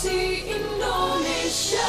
Redaksi Indonesia.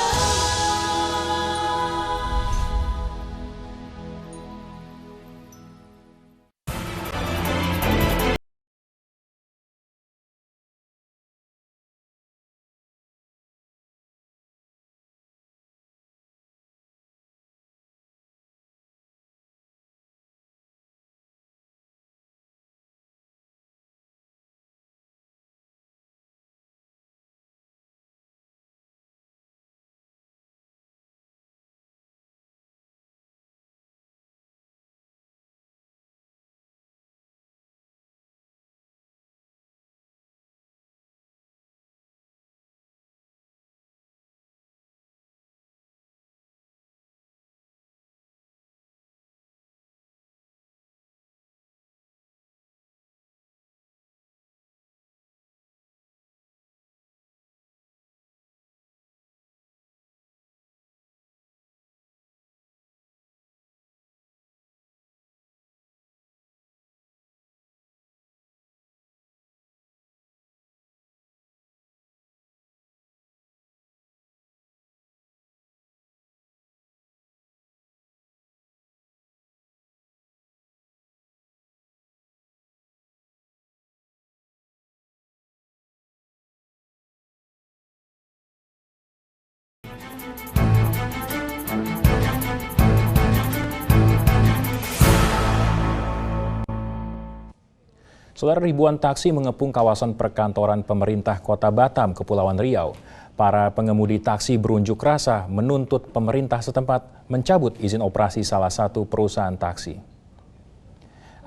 Saudara, ribuan taksi mengepung kawasan perkantoran pemerintah Kota Batam, Kepulauan Riau. Para pengemudi taksi berunjuk rasa menuntut pemerintah setempat mencabut izin operasi salah satu perusahaan taksi.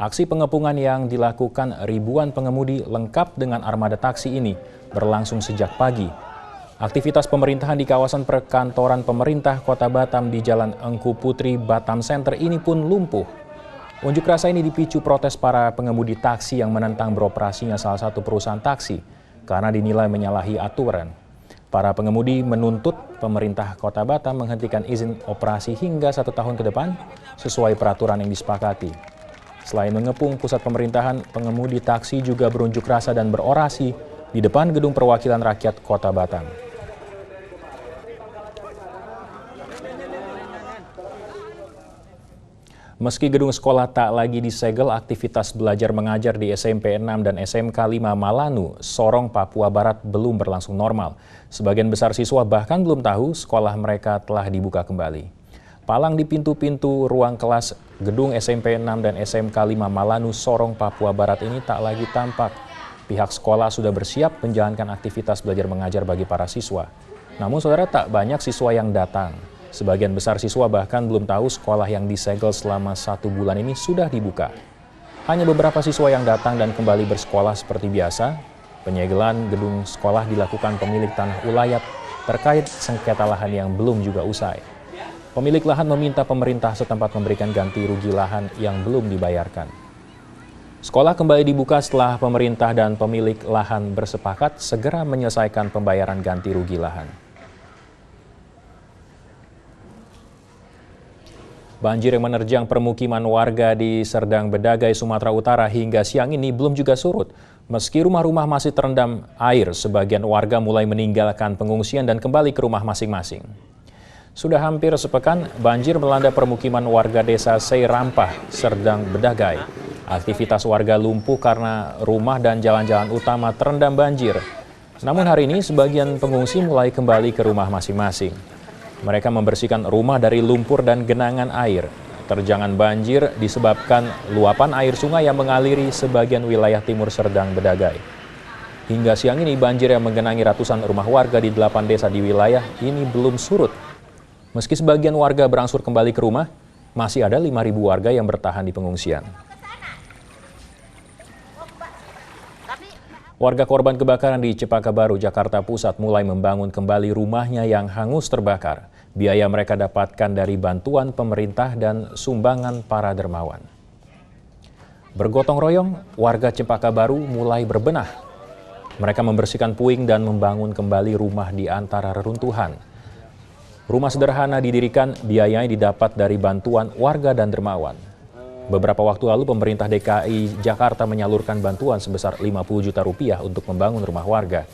Aksi pengepungan yang dilakukan ribuan pengemudi lengkap dengan armada taksi ini berlangsung sejak pagi. Aktivitas pemerintahan di kawasan perkantoran pemerintah Kota Batam di Jalan Engku Putri, Batam Center ini pun lumpuh. Unjuk rasa ini dipicu protes para pengemudi taksi yang menentang beroperasinya salah satu perusahaan taksi karena dinilai menyalahi aturan. Para pengemudi menuntut pemerintah Kota Batam menghentikan izin operasi hingga 1 tahun ke depan sesuai peraturan yang disepakati. Selain mengepung pusat pemerintahan, pengemudi taksi juga berunjuk rasa dan berorasi di depan Gedung Perwakilan Rakyat Kota Batam. Meski gedung sekolah tak lagi disegel, aktivitas belajar mengajar di SMP 6 dan SMK 5 Malanu, Sorong, Papua Barat belum berlangsung normal. Sebagian besar siswa bahkan belum tahu sekolah mereka telah dibuka kembali. Palang di pintu-pintu ruang kelas gedung SMP 6 dan SMK 5 Malanu, Sorong, Papua Barat ini tak lagi tampak. Pihak sekolah sudah bersiap menjalankan aktivitas belajar mengajar bagi para siswa. Namun saudara, tak banyak siswa yang datang. Sebagian besar siswa bahkan belum tahu sekolah yang disegel selama 1 bulan ini sudah dibuka. Hanya beberapa siswa yang datang dan kembali bersekolah seperti biasa. Penyegelan gedung sekolah dilakukan pemilik tanah ulayat terkait sengketa lahan yang belum juga usai. Pemilik lahan meminta pemerintah setempat memberikan ganti rugi lahan yang belum dibayarkan. Sekolah kembali dibuka setelah pemerintah dan pemilik lahan bersepakat segera menyelesaikan pembayaran ganti rugi lahan. Banjir yang menerjang permukiman warga di Serdang Bedagai, Sumatera Utara hingga siang ini belum juga surut. Meski rumah-rumah masih terendam air, sebagian warga mulai meninggalkan pengungsian dan kembali ke rumah masing-masing. Sudah hampir sepekan, banjir melanda permukiman warga desa Seirampah, Serdang Bedagai. Aktivitas warga lumpuh karena rumah dan jalan-jalan utama terendam banjir. Namun hari ini, sebagian pengungsi mulai kembali ke rumah masing-masing. Mereka membersihkan rumah dari lumpur dan genangan air. Terjangan banjir disebabkan luapan air sungai yang mengaliri sebagian wilayah timur Serdang Bedagai. Hingga siang ini banjir yang menggenangi ratusan rumah warga di 8 desa di wilayah ini belum surut. Meski sebagian warga berangsur kembali ke rumah, masih ada 5.000 warga yang bertahan di pengungsian. Warga korban kebakaran di Cempaka Baru, Jakarta Pusat mulai membangun kembali rumahnya yang hangus terbakar. Biaya mereka dapatkan dari bantuan pemerintah dan sumbangan para dermawan. Bergotong royong, warga Cempaka Baru mulai berbenah. Mereka membersihkan puing dan membangun kembali rumah di antara reruntuhan. Rumah sederhana didirikan, biayanya didapat dari bantuan warga dan dermawan. Beberapa waktu lalu pemerintah DKI Jakarta menyalurkan bantuan sebesar 50 juta rupiah untuk membangun rumah warga.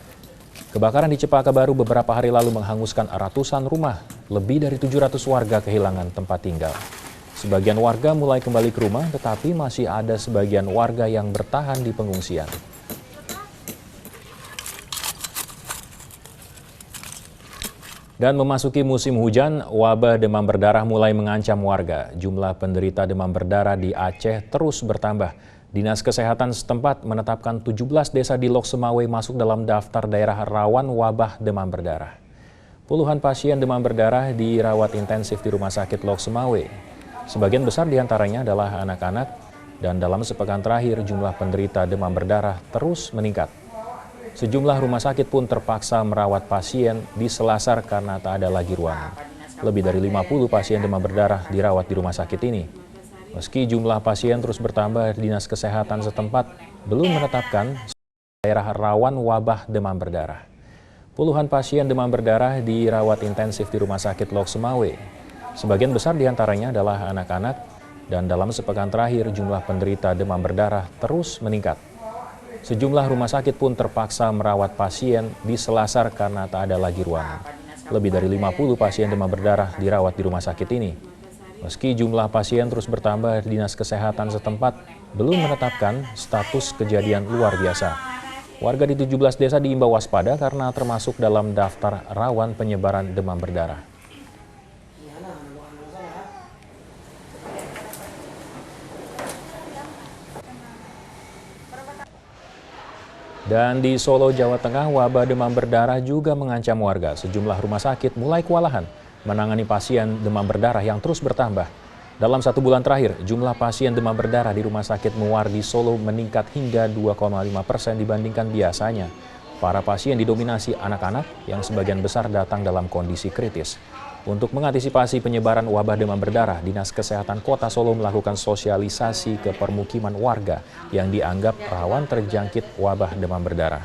Kebakaran di Cepaka Baru beberapa hari lalu menghanguskan ratusan rumah. Lebih dari 700 warga kehilangan tempat tinggal. Sebagian warga mulai kembali ke rumah, tetapi masih ada sebagian warga yang bertahan di pengungsian. Dan memasuki musim hujan, wabah demam berdarah mulai mengancam warga. Jumlah penderita demam berdarah di Aceh terus bertambah. Dinas Kesehatan setempat menetapkan 17 desa di Lok Semawe masuk dalam daftar daerah rawan wabah demam berdarah. Puluhan pasien demam berdarah dirawat intensif di Rumah Sakit Lok Semawe. Sebagian besar diantaranya adalah anak-anak, dan dalam sepekan terakhir jumlah penderita demam berdarah terus meningkat. Sejumlah rumah sakit pun terpaksa merawat pasien di Selasar karena tak ada lagi ruangan. Lebih dari 50 pasien demam berdarah dirawat di rumah sakit ini. Meski jumlah pasien terus bertambah, Dinas Kesehatan setempat belum menetapkan daerah rawan wabah demam berdarah. Puluhan pasien demam berdarah dirawat intensif di Rumah Sakit Lok Semawe. Sebagian besar diantaranya adalah anak-anak, dan dalam sepekan terakhir jumlah penderita demam berdarah terus meningkat. Sejumlah rumah sakit pun terpaksa merawat pasien di Selasar karena tak ada lagi ruangan. Lebih dari 50 pasien demam berdarah dirawat di rumah sakit ini. Meski jumlah pasien terus bertambah, Dinas Kesehatan setempat belum menetapkan status kejadian luar biasa. Warga di 17 desa diimbau waspada karena termasuk dalam daftar rawan penyebaran demam berdarah. Dan di Solo, Jawa Tengah, wabah demam berdarah juga mengancam warga. Sejumlah rumah sakit mulai kewalahan menangani pasien demam berdarah yang terus bertambah. Dalam 1 bulan terakhir, jumlah pasien demam berdarah di Rumah Sakit Muar di Solo meningkat hingga 2,5% dibandingkan biasanya. Para pasien didominasi anak-anak yang sebagian besar datang dalam kondisi kritis. Untuk mengantisipasi penyebaran wabah demam berdarah, Dinas Kesehatan Kota Solo melakukan sosialisasi ke permukiman warga yang dianggap rawan terjangkit wabah demam berdarah.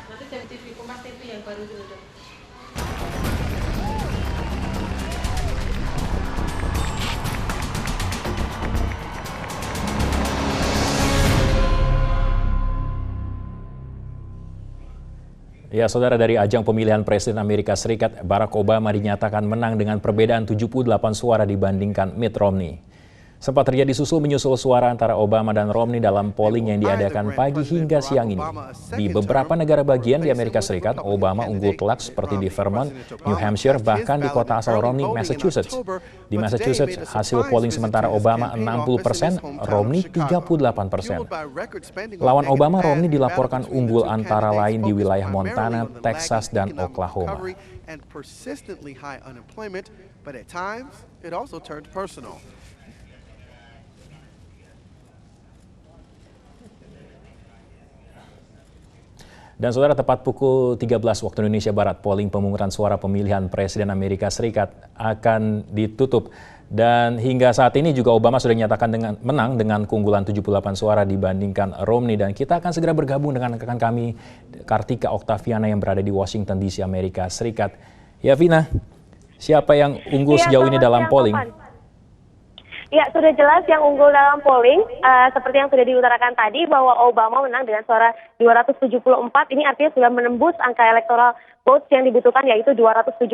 Ya, saudara, dari ajang pemilihan Presiden Amerika Serikat, Barack Obama dinyatakan menang dengan perbedaan 78 suara dibandingkan Mitt Romney. Sempat terjadi susul-menyusul suara antara Obama dan Romney dalam polling yang diadakan pagi hingga siang ini. Di beberapa negara bagian di Amerika Serikat, Obama unggul telak seperti di Vermont, New Hampshire, bahkan di kota asal Romney, Massachusetts. Di Massachusetts, hasil polling sementara Obama 60%, Romney 38%. Lawan Obama, Romney dilaporkan unggul antara lain di wilayah Montana, Texas, dan Oklahoma. Dan saudara, tepat pukul 13 waktu Indonesia Barat, polling pemungutan suara pemilihan Presiden Amerika Serikat akan ditutup. Dan hingga saat ini juga Obama sudah dinyatakan menang dengan keunggulan 78 suara dibandingkan Romney. Dan kita akan segera bergabung dengan rekan kami, Kartika Oktaviana yang berada di Washington DC, Amerika Serikat. Ya, Vina, siapa yang unggul sejauh ini dalam polling? Ya, sudah jelas yang unggul dalam polling, seperti yang sudah diutarakan tadi, bahwa Obama menang dengan suara 274, ini artinya sudah menembus angka electoral votes yang dibutuhkan, yaitu 270,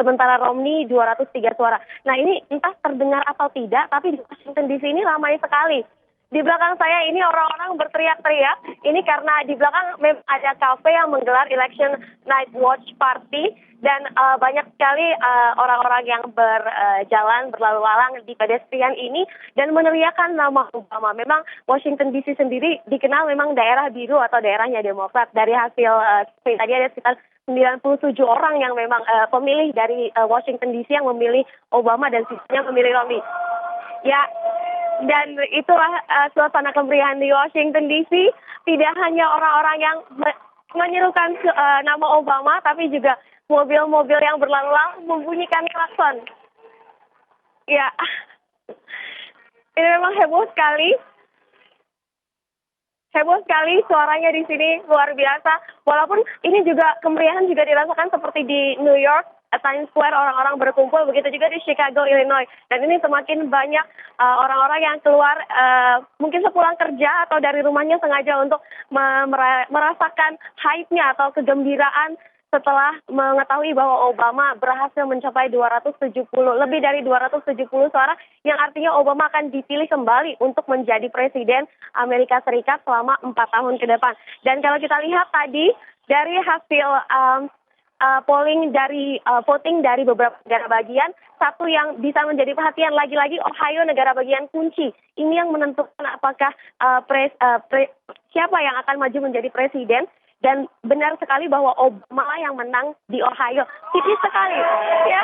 sementara Romney 203 suara. Nah, ini entah terdengar atau tidak, tapi di Washington DC ini ramai sekali. Di belakang saya ini orang-orang berteriak-teriak, ini karena di belakang ada kafe yang menggelar Election Night Watch Party, dan banyak sekali orang-orang yang berjalan berlalu lalang di pedestrian ini dan meneriakan nama Obama. Memang Washington DC sendiri dikenal memang daerah biru atau daerahnya Demokrat. Dari hasil tadi ada sekitar 97 orang yang memang pemilih dari Washington DC yang memilih Obama dan sisanya memilih Romney. Ya, dan itulah suasana kemeriahan di Washington DC. Tidak hanya orang-orang yang menyerukan nama Obama, tapi juga mobil-mobil yang berlalu lalang membunyikan klakson. Ya, ini memang heboh sekali. Heboh sekali suaranya di sini, luar biasa. Walaupun ini juga kemeriahan juga dirasakan seperti di New York, Times Square, orang-orang berkumpul, begitu juga di Chicago, Illinois. Dan ini semakin banyak orang-orang yang keluar mungkin sepulang kerja atau dari rumahnya sengaja untuk merasakan hype-nya atau kegembiraan setelah mengetahui bahwa Obama berhasil mencapai lebih dari 270 suara, yang artinya Obama akan dipilih kembali untuk menjadi presiden Amerika Serikat selama 4 tahun ke depan. Dan kalau kita lihat tadi dari hasil polling dari voting dari beberapa negara bagian, satu yang bisa menjadi perhatian lagi-lagi, Ohio, negara bagian kunci. Ini yang menentukan apakah siapa yang akan maju menjadi presiden. Dan benar sekali bahwa Obama yang menang di Ohio. Tipis sekali. Ya.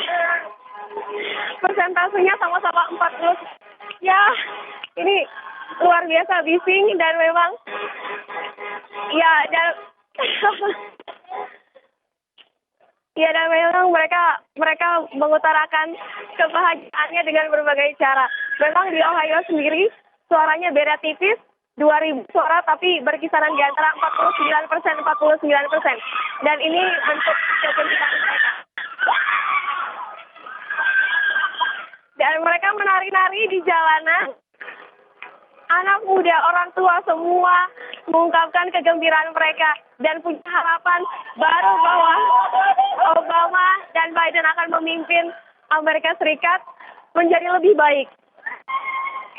Persentasenya sama-sama 40. Ya, ini luar biasa bising dan memang ya dan ya, dan memang mereka mengutarakan kebahagiaannya dengan berbagai cara. Memang di Ohio sendiri suaranya beda tipis, 2.000 suara, tapi berkisaran di antara 49%, 49%. Dan ini bentuk kegembiraan mereka. Dan mereka menari-nari di jalanan. Anak muda, orang tua semua mengungkapkan kegembiraan mereka dan punya harapan baru bahwa Obama dan Biden akan memimpin Amerika Serikat menjadi lebih baik.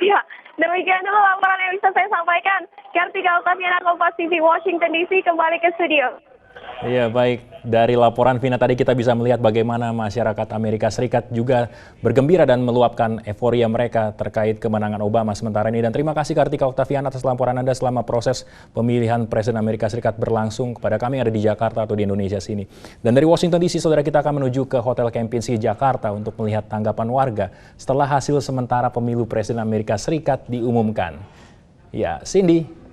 Ya, demikian dulu laporan yang bisa saya sampaikan. Kartika Oktaviana, Kompas TV, Washington DC, kembali ke studio. Iya, baik. Dari laporan Vina tadi kita bisa melihat bagaimana masyarakat Amerika Serikat juga bergembira dan meluapkan euforia mereka terkait kemenangan Obama sementara ini. Dan terima kasih Kartika Oktaviana atas laporan Anda selama proses pemilihan Presiden Amerika Serikat berlangsung kepada kami yang ada di Jakarta atau di Indonesia sini. Dan dari Washington DC, saudara, kita akan menuju ke Hotel Kempinski Jakarta untuk melihat tanggapan warga setelah hasil sementara pemilu Presiden Amerika Serikat diumumkan. Ya, Cindy.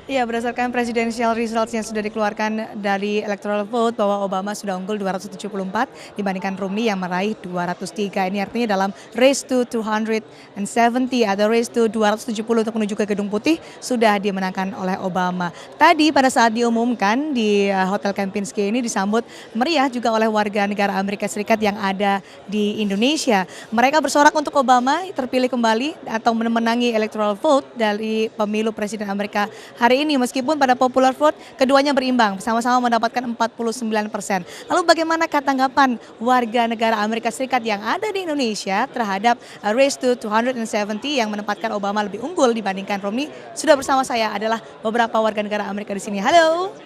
Ya, berdasarkan presidential results yang sudah dikeluarkan dari electoral vote bahwa Obama sudah unggul 274 dibandingkan Romney yang meraih 203. Ini artinya dalam race to 270 atau race to 270 untuk menuju ke Gedung Putih sudah dimenangkan oleh Obama. Tadi pada saat diumumkan di Hotel Kempinski ini disambut meriah juga oleh warga negara Amerika Serikat yang ada di Indonesia. Mereka bersorak untuk Obama terpilih kembali atau menangi electoral vote dari pemilu Presiden Amerika hari ini, meskipun pada popular vote keduanya berimbang, sama-sama mendapatkan 49%. Lalu bagaimana tanggapan warga negara Amerika Serikat yang ada di Indonesia terhadap race to 270 yang menempatkan Obama lebih unggul dibandingkan Romney? Sudah bersama saya adalah beberapa warga negara Amerika di sini. Halo.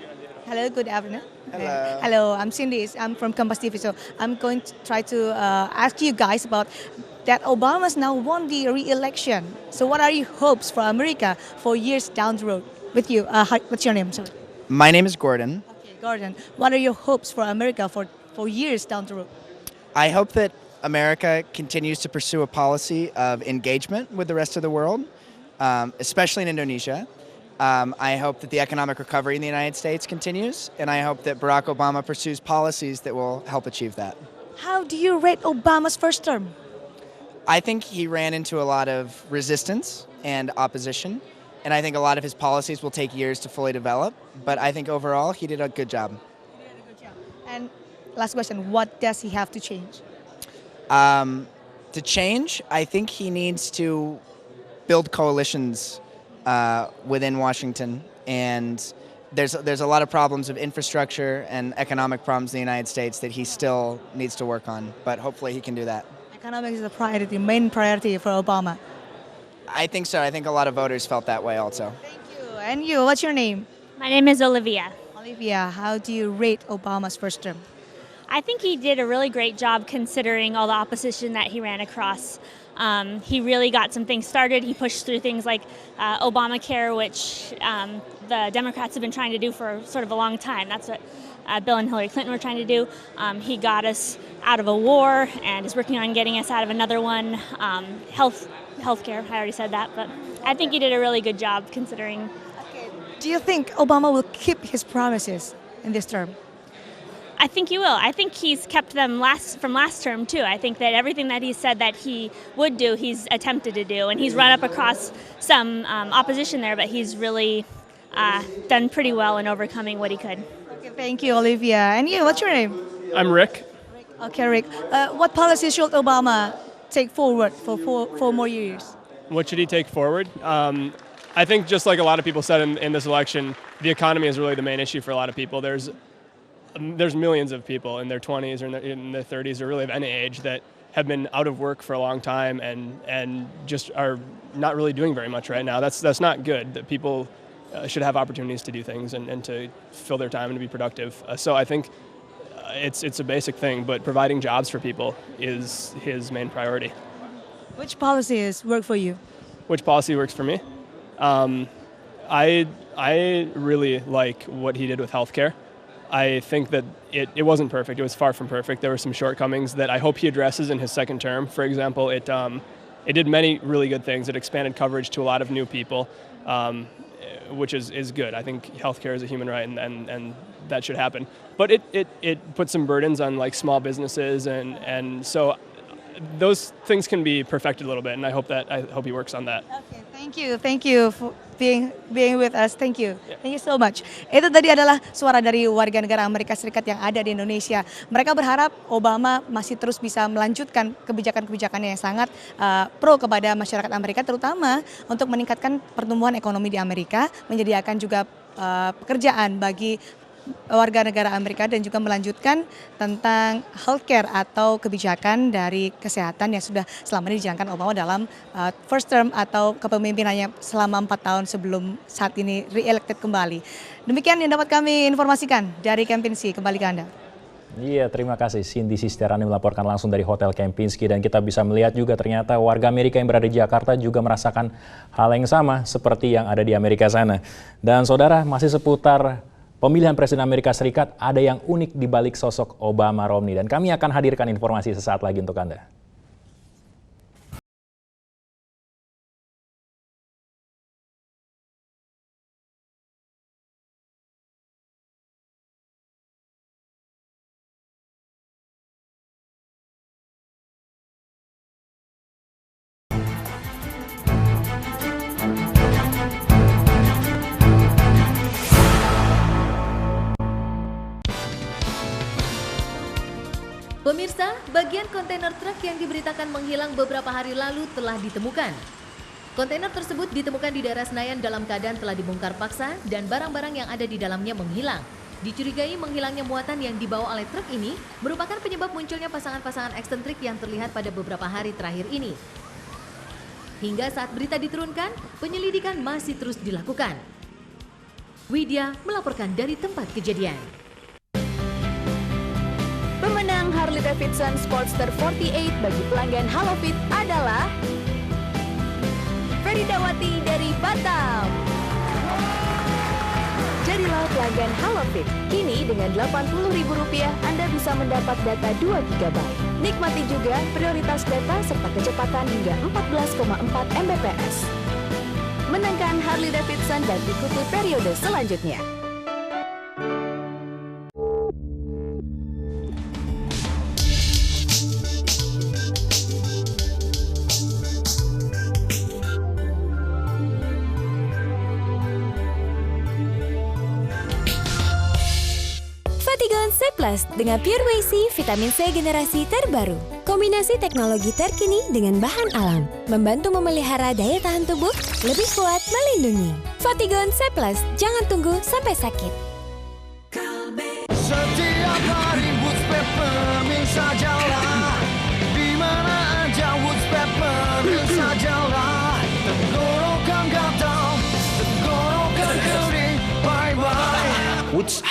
Hello, good afternoon. Hello. Hello, I'm Cindy. I'm from Kompas TV. So I'm going to try to ask you guys about that Obama's now won the re-election. So what are your hopes for America for years down the road? With you, what's your name? Sorry. My name is Gordon. Okay, Gordon. What are your hopes for America for years down the road? I hope that America continues to pursue a policy of engagement with the rest of the world, especially in Indonesia. I hope that the economic recovery in the United States continues, and I hope that Barack Obama pursues policies that will help achieve that. How do you rate Obama's first term? I think he ran into a lot of resistance and opposition, and I think a lot of his policies will take years to fully develop, but I think overall he did a good job. And last question, what does he have to change? To change, I think he needs to build coalitions within Washington, and there's a lot of problems of infrastructure and economic problems in the United States that he still needs to work on, but hopefully he can do that. Economics is a priority, main priority for Obama. I think so. I think a lot of voters felt that way also. Thank you. And you, what's your name? My name is Olivia. Olivia, how do you rate Obama's first term? I think he did a really great job considering all the opposition that he ran across. He really got some things started. He pushed through things like Obamacare, which the Democrats have been trying to do for sort of a long time. That's what Bill and Hillary Clinton were trying to do. He got us out of a war and is working on getting us out of another one. Healthcare, I already said that, but I think he did a really good job considering. Okay. Do you think Obama will keep his promises in this term? I think he will. I think he's kept them from last term too. I think that everything that he said that he would do, he's attempted to do, and he's run up across some opposition there, but he's really done pretty well in overcoming what he could. Okay, thank you, Olivia. And you, what's your name? I'm Rick. Okay, Rick. What policies should Obama take forward for 4 more years? What should he take forward? I think just like a lot of people said in this election, the economy is really the main issue for a lot of people. There's millions of people in their 20s or in their 30s or really of any age that have been out of work for a long time and just are not really doing very much right now. That's not good. That people should have opportunities to do things and to fill their time and to be productive. So I think it's a basic thing, but providing jobs for people is his main priority. Which policies work for you? Which policy works for me? I really like what he did with healthcare. I think that it wasn't perfect. It was far from perfect. There were some shortcomings that I hope he addresses in his second term. For example, it did many really good things. It expanded coverage to a lot of new people, which is good. I think healthcare is a human right, and that should happen. But it put some burdens on like small businesses, and so those things can be perfected a little bit. And I hope he works on that. Okay, thank you for being with us. Thank you so much. Itu tadi adalah suara dari warga negara Amerika Serikat yang ada di Indonesia. Mereka berharap Obama masih terus bisa melanjutkan kebijakan-kebijakannya yang sangat pro kepada masyarakat Amerika, terutama untuk meningkatkan pertumbuhan ekonomi di Amerika, menyediakan juga pekerjaan bagi warga negara Amerika dan juga melanjutkan tentang healthcare atau kebijakan dari kesehatan yang sudah selama ini dijalankan Obama dalam first term atau kepemimpinannya selama 4 tahun sebelum saat ini re-elected kembali. Demikian yang dapat kami informasikan dari Kempinski. Kembali ke Anda. Iya, terima kasih Cindy Sisterani melaporkan langsung dari Hotel Kempinski, dan kita bisa melihat juga ternyata warga Amerika yang berada di Jakarta juga merasakan hal yang sama seperti yang ada di Amerika sana. Dan saudara, masih seputar pemilihan Presiden Amerika Serikat, ada yang unik di balik sosok Obama Romney, dan kami akan hadirkan informasi sesaat lagi untuk Anda. Pemirsa, bagian kontainer truk yang diberitakan menghilang beberapa hari lalu telah ditemukan. Kontainer tersebut ditemukan di daerah Senayan dalam keadaan telah dibongkar paksa dan barang-barang yang ada di dalamnya menghilang. Dicurigai menghilangnya muatan yang dibawa oleh truk ini merupakan penyebab munculnya pasangan-pasangan eksentrik yang terlihat pada beberapa hari terakhir ini. Hingga saat berita diturunkan, penyelidikan masih terus dilakukan. Widya melaporkan dari tempat kejadian. Pemenang Harley Davidson Sportster 48 bagi pelanggan Halofit adalah Feridawati dari Batam. Jadilah pelanggan Halofit. Kini dengan Rp80.000 Anda bisa mendapat data 2 GB. Nikmati juga prioritas data serta kecepatan hingga 14,4 Mbps. Menangkan Harley Davidson dan ikuti periode selanjutnya. Fatigon C Plus dengan Pure Whey C, vitamin C generasi terbaru. Kombinasi teknologi terkini dengan bahan alam, membantu memelihara daya tahan tubuh, lebih kuat melindungi. Fatigon C Plus, jangan tunggu sampai sakit. Setiap hari Woods Peppermint sajalah, di mana aja Woods Peppermint sajalah. Tenggorokan gatal, tenggorokan kering, bye bye. Woods.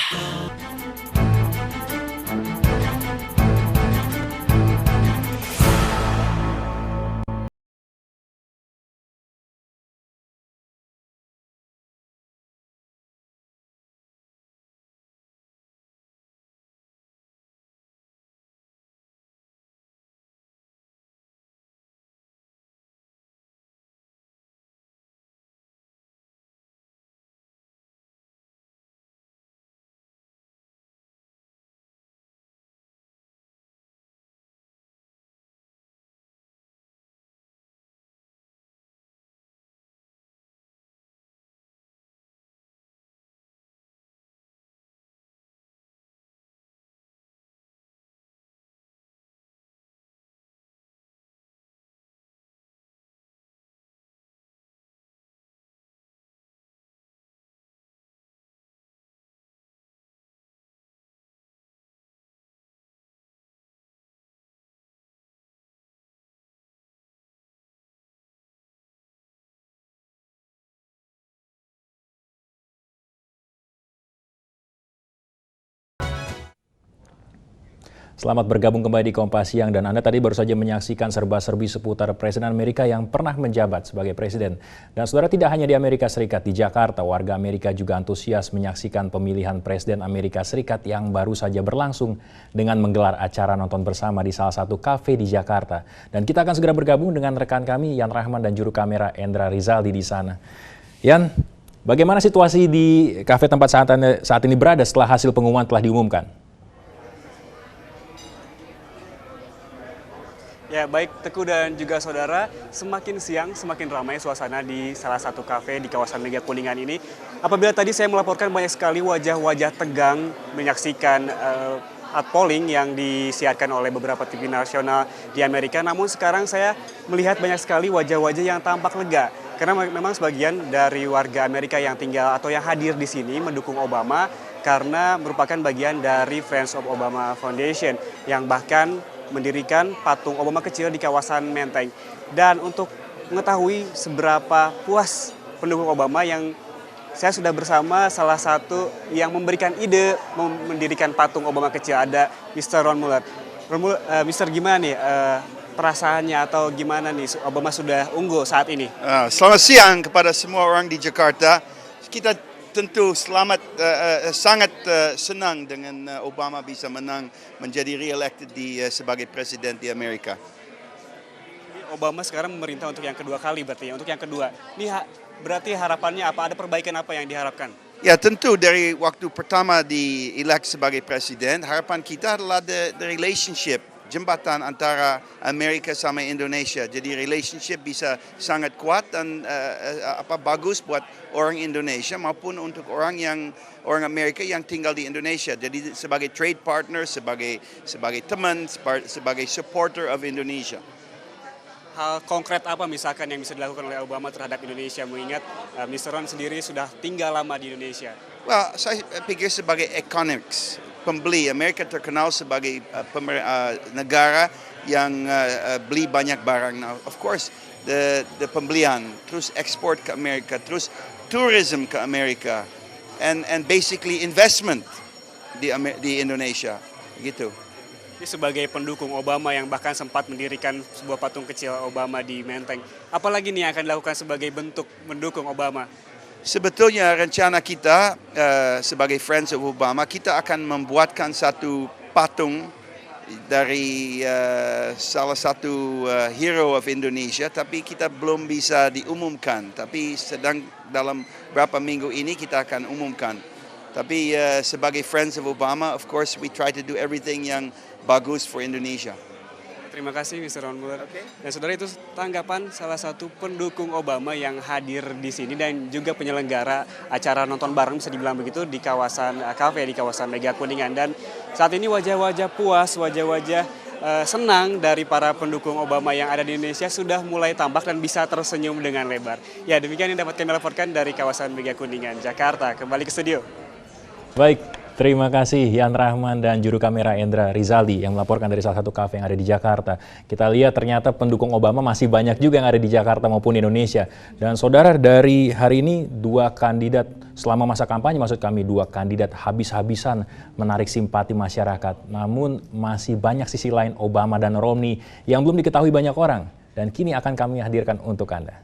Selamat bergabung kembali di Kompas Siang dan Anda tadi baru saja menyaksikan serba-serbi seputar Presiden Amerika yang pernah menjabat sebagai presiden. Dan saudara, tidak hanya di Amerika Serikat, di Jakarta warga Amerika juga antusias menyaksikan pemilihan Presiden Amerika Serikat yang baru saja berlangsung dengan menggelar acara nonton bersama di salah satu kafe di Jakarta. Dan kita akan segera bergabung dengan rekan kami Yan Rahman dan juru kamera Endra Rizaldi di sana. Yan, bagaimana situasi di kafe tempat saat ini berada setelah hasil pengumuman telah diumumkan? Ya, baik Teguh dan juga saudara, semakin siang semakin ramai suasana di salah satu kafe di kawasan Mega Kuningan ini. Apabila tadi saya melaporkan banyak sekali wajah-wajah tegang menyaksikan polling yang disiarkan oleh beberapa TV nasional di Amerika, namun sekarang saya melihat banyak sekali wajah-wajah yang tampak lega. Karena memang sebagian dari warga Amerika yang tinggal atau yang hadir di sini mendukung Obama karena merupakan bagian dari Friends of Obama Foundation yang bahkan mendirikan patung Obama kecil di kawasan Menteng. Dan untuk mengetahui seberapa puas pendukung Obama, yang saya sudah bersama salah satu yang memberikan ide mendirikan patung Obama kecil, ada Mr. Ron Mueller. Mr. gimana nih perasaannya atau gimana nih Obama sudah unggul saat ini? Selamat siang kepada semua orang di Jakarta. Kita tentu sangat senang dengan Obama bisa menang menjadi re-elected sebagai presiden di Amerika. Obama sekarang memerintah untuk yang kedua kali berarti ya, untuk yang kedua. Ini berarti harapannya apa? Ada perbaikan apa yang diharapkan? Ya, tentu dari waktu pertama di-elect sebagai presiden, harapan kita adalah the relationship, jembatan antara Amerika sama Indonesia. Jadi relationship bisa sangat kuat dan bagus buat orang Indonesia maupun untuk orang Amerika yang tinggal di Indonesia. Jadi sebagai trade partner, sebagai teman, sebagai supporter of Indonesia. Hal konkret apa misalkan yang bisa dilakukan oleh Obama terhadap Indonesia, mengingat Mr. Ron sendiri sudah tinggal lama di Indonesia? Well, saya pikir sebagai economics. Pembeli Amerika terkenal sebagai negara yang beli banyak barang. Now, of course, the pembelian, terus ekspor ke Amerika, terus tourism ke Amerika, and basically investment di Indonesia, gitu. Ini sebagai pendukung Obama yang bahkan sempat mendirikan sebuah patung kecil Obama di Menteng, apalagi nih yang akan dilakukan sebagai bentuk mendukung Obama? Sebetulnya rencana kita sebagai Friends of Obama, kita akan membuatkan satu patung dari salah satu hero of Indonesia, tapi kita belum bisa diumumkan. Tapi sedang dalam beberapa minggu ini kita akan umumkan. Tapi sebagai Friends of Obama, of course we try to do everything yang bagus for Indonesia. Terima kasih Mr. Ron Mueller. Dan saudara, itu tanggapan salah satu pendukung Obama yang hadir di sini dan juga penyelenggara acara nonton bareng bisa dibilang begitu di kawasan kafe di kawasan Mega Kuningan. Dan saat ini wajah-wajah puas, wajah-wajah senang dari para pendukung Obama yang ada di Indonesia sudah mulai tampak dan bisa tersenyum dengan lebar. Ya, demikian yang dapat kami laporkan dari kawasan Mega Kuningan, Jakarta. Kembali ke studio. Baik, terima kasih Yan Rahman dan juru kamera Endra Rizaldi yang melaporkan dari salah satu kafe yang ada di Jakarta. Kita lihat ternyata pendukung Obama masih banyak juga yang ada di Jakarta maupun Indonesia. Dan saudara, dari hari ini dua kandidat selama masa kampanye, maksud kami dua kandidat habis-habisan menarik simpati masyarakat. Namun masih banyak sisi lain Obama dan Romney yang belum diketahui banyak orang. Dan kini akan kami hadirkan untuk Anda.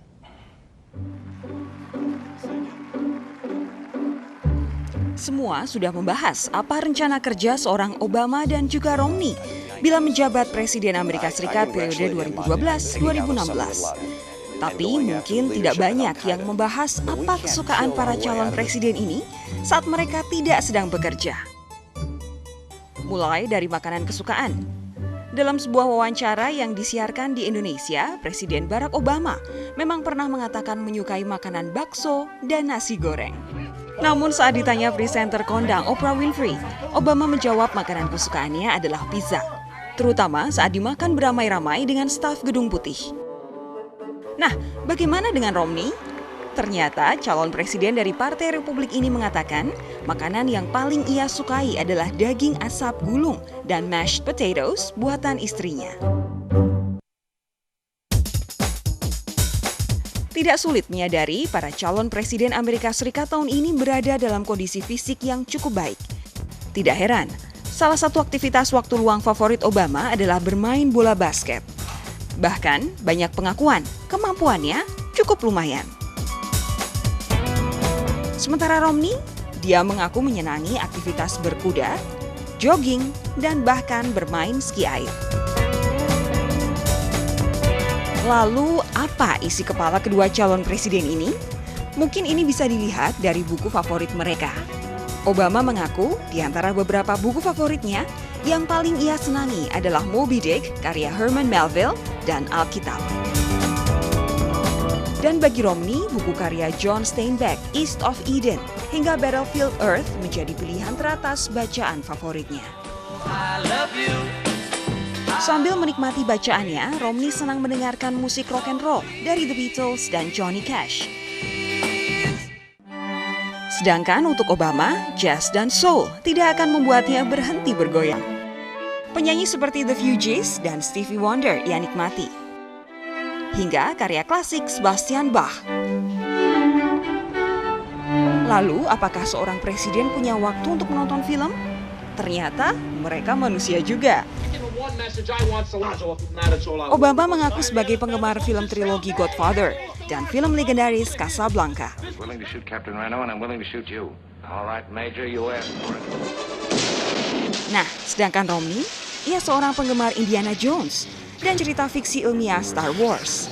Semua sudah membahas apa rencana kerja seorang Obama dan juga Romney bila menjabat Presiden Amerika Serikat periode 2012-2016. Tapi mungkin tidak banyak yang membahas apa kesukaan para calon presiden ini saat mereka tidak sedang bekerja. Mulai dari makanan kesukaan. Dalam sebuah wawancara yang disiarkan di Indonesia, Presiden Barack Obama memang pernah mengatakan menyukai makanan bakso dan nasi goreng. Namun saat ditanya presenter kondang Oprah Winfrey, Obama menjawab makanan kesukaannya adalah pizza, terutama saat dimakan beramai-ramai dengan staf Gedung Putih. Nah, bagaimana dengan Romney? Ternyata calon presiden dari Partai Republik ini mengatakan makanan yang paling ia sukai adalah daging asap gulung dan mashed potatoes buatan istrinya. Tidak sulit menyadari para calon presiden Amerika Serikat tahun ini berada dalam kondisi fisik yang cukup baik. Tidak heran, Salah satu aktivitas waktu luang favorit Obama adalah bermain bola basket. Bahkan, banyak pengakuan kemampuannya cukup lumayan. Sementara Romney, dia mengaku menyenangi aktivitas berkuda, jogging, dan bahkan bermain ski air. Lalu, apa isi kepala kedua calon presiden ini? Mungkin ini bisa dilihat dari buku favorit mereka. Obama mengaku di antara beberapa buku favoritnya, yang paling ia senangi adalah Moby Dick karya Herman Melville dan Alkitab. Dan bagi Romney, buku karya John Steinbeck, East of Eden, hingga Battlefield Earth menjadi pilihan teratas bacaan favoritnya. Sambil menikmati bacaannya, Romney senang mendengarkan musik rock and roll dari The Beatles dan Johnny Cash. Sedangkan untuk Obama, jazz dan soul tidak akan membuatnya berhenti bergoyang. Penyanyi seperti The Fugees dan Stevie Wonder ia nikmati. Hingga karya klasik Sebastian Bach. Lalu, apakah seorang presiden punya waktu untuk menonton film? Ternyata mereka manusia juga. Obama mengaku sebagai penggemar film trilogi Godfather dan film legendaris Casablanca. Nah, sedangkan Romney, ia seorang penggemar Indiana Jones dan cerita fiksi ilmiah Star Wars.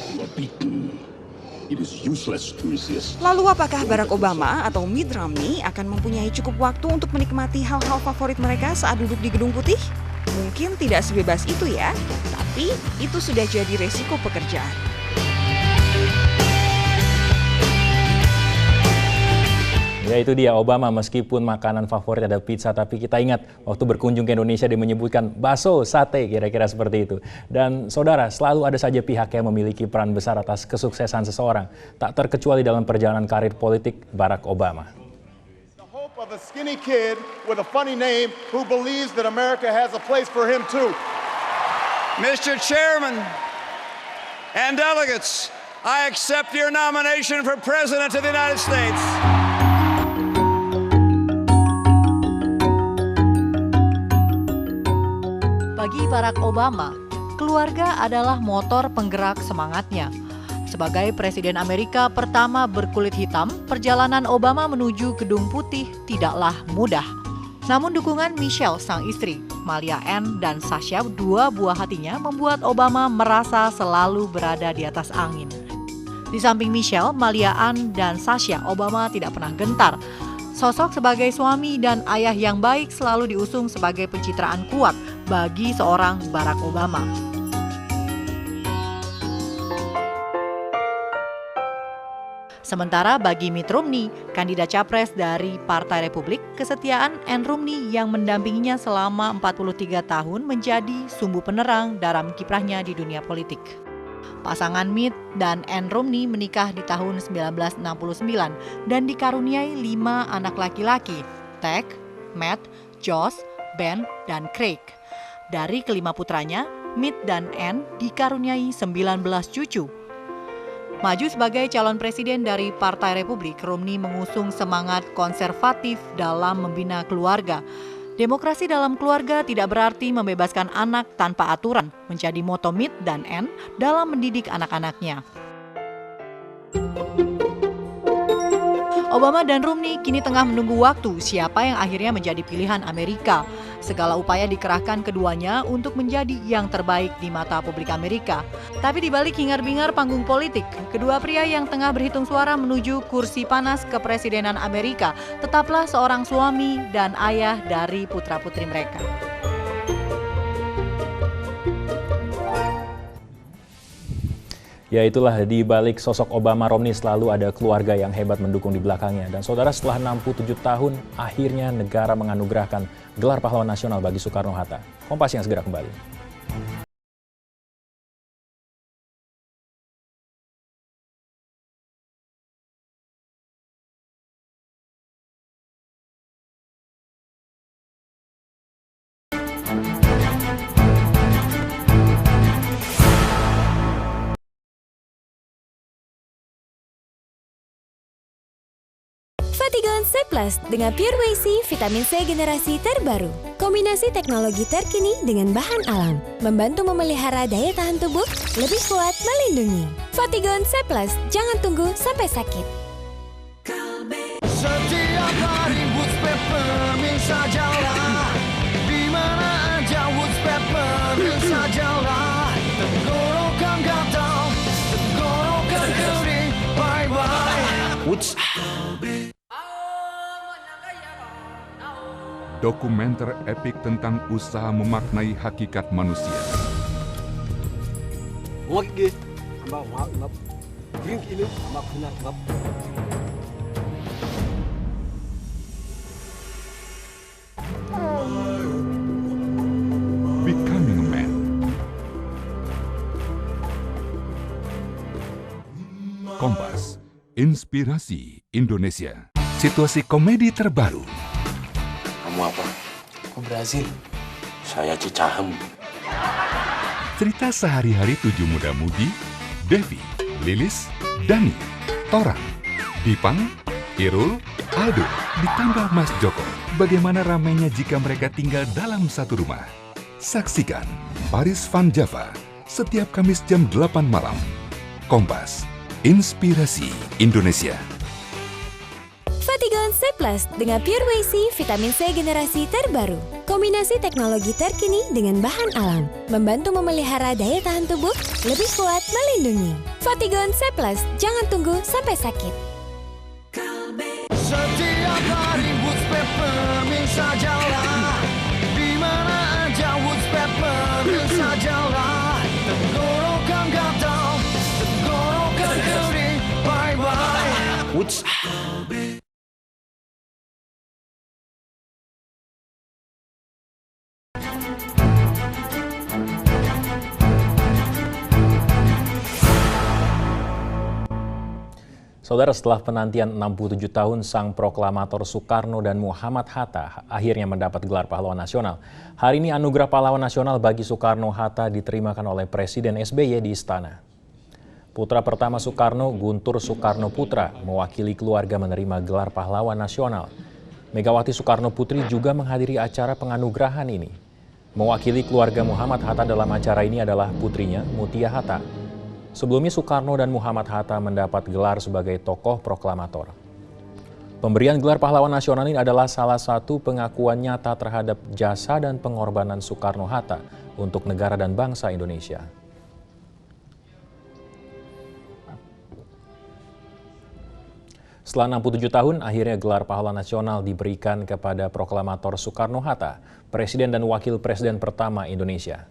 Lalu apakah Barack Obama atau Mitt Romney akan mempunyai cukup waktu untuk menikmati hal-hal favorit mereka saat duduk di Gedung Putih? Mungkin tidak sebebas itu ya, tapi itu sudah jadi resiko pekerjaan. Ya itu dia Obama, meskipun makanan favorit ada pizza, tapi kita ingat waktu berkunjung ke Indonesia dia menyebutkan bakso, sate, kira-kira seperti itu. Dan saudara, selalu ada saja pihak yang memiliki peran besar atas kesuksesan seseorang, tak terkecuali dalam perjalanan karir politik Barack Obama. Of a skinny kid with a funny name who believes that America has a place for him too. Mr. Chairman and delegates, I accept your nomination for President of the United States. Bagi Barack Obama, keluarga adalah motor penggerak semangatnya. Sebagai Presiden Amerika pertama berkulit hitam, perjalanan Obama menuju Gedung Putih tidaklah mudah. Namun dukungan Michelle, sang istri, Malia Ann, dan Sasha, dua buah hatinya, membuat Obama merasa selalu berada di atas angin. Di samping Michelle, Malia Ann, dan Sasha, Obama tidak pernah gentar. Sosok sebagai suami dan ayah yang baik selalu diusung sebagai pencitraan kuat bagi seorang Barack Obama. Sementara bagi Mitt Romney, kandidat capres dari Partai Republik, kesetiaan Ann Romney yang mendampinginya selama 43 tahun menjadi sumbu penerang dalam kiprahnya di dunia politik. Pasangan Mitt dan Ann Romney menikah di tahun 1969 dan dikaruniai 5 anak laki-laki, Ted, Matt, Josh, Ben, dan Craig. Dari kelima putranya, Mitt dan Ann dikaruniai 19 cucu. Maju sebagai calon presiden dari Partai Republik, Romney mengusung semangat konservatif dalam membina keluarga. Demokrasi dalam keluarga tidak berarti membebaskan anak tanpa aturan, menjadi moto Mitt dan Ann dalam mendidik anak-anaknya. Obama dan Romney kini tengah menunggu waktu siapa yang akhirnya menjadi pilihan Amerika. Segala upaya dikerahkan keduanya untuk menjadi yang terbaik di mata publik Amerika. Tapi di balik hingar-bingar panggung politik, kedua pria yang tengah berhitung suara menuju kursi panas kepresidenan Amerika tetaplah seorang suami dan ayah dari putra-putri mereka. Ya itulah, di balik sosok Obama, Romney selalu ada keluarga yang hebat mendukung di belakangnya. Dan saudara, setelah 67 tahun, akhirnya negara menganugerahkan gelar pahlawan nasional bagi Soekarno-Hatta. Kompas yang segera kembali. Fatigon C Plus dengan Pure Whey C vitamin C generasi terbaru. Kombinasi teknologi terkini dengan bahan alam, membantu memelihara daya tahan tubuh, lebih kuat melindungi. Fatigon C Plus, jangan tunggu sampai sakit. Setiap hari Woods Peppermint sajalah, di mana aja Woods Peppermint sajalah. Tenggorokan gatal, tenggorokan kering, bye-bye. Woods. Dokumenter epik tentang usaha memaknai hakikat manusia. Becoming a Man. Kompas, inspirasi Indonesia. Situasi komedi terbaru. Kamu apa? Aku Brazil. Saya Cicahem. Cerita sehari-hari 7 muda-mudi, Devi, Lilis, Dani, Torang, Dipang, Irul, Aldo, ditambah Mas Joko. Bagaimana ramainya jika mereka tinggal dalam satu rumah. Saksikan Paris Van Java setiap Kamis jam 8 malam. Kompas, inspirasi Indonesia. Fatigon C Plus dengan Pure Whey C vitamin C generasi terbaru. Kombinasi teknologi terkini dengan bahan alam, membantu memelihara daya tahan tubuh, lebih kuat melindungi. Fatigon C Plus, jangan tunggu sampai sakit. Setiap hari Woods Peppermint sajalah, di mana aja Woods Peppermint sajalah. Tenggorokan gatal, tenggorokan kering, bye-bye. Woods. Saudara, setelah penantian 67 tahun, sang proklamator Soekarno dan Muhammad Hatta akhirnya mendapat gelar pahlawan nasional. Hari ini Anugerah Pahlawan Nasional bagi Soekarno-Hatta diterimakan oleh Presiden SBY di Istana. Putra pertama Soekarno, Guntur Soekarno Putra, mewakili keluarga menerima gelar pahlawan nasional. Megawati Soekarno Putri juga menghadiri acara penganugerahan ini. Mewakili keluarga Muhammad Hatta dalam acara ini adalah putrinya, Mutia Hatta. Sebelumnya Soekarno dan Muhammad Hatta mendapat gelar sebagai tokoh proklamator. Pemberian gelar pahlawan nasional ini adalah salah satu pengakuan nyata terhadap jasa dan pengorbanan Soekarno-Hatta untuk negara dan bangsa Indonesia. Setelah 67 tahun, akhirnya gelar pahlawan nasional diberikan kepada proklamator Soekarno-Hatta, Presiden dan Wakil Presiden pertama Indonesia.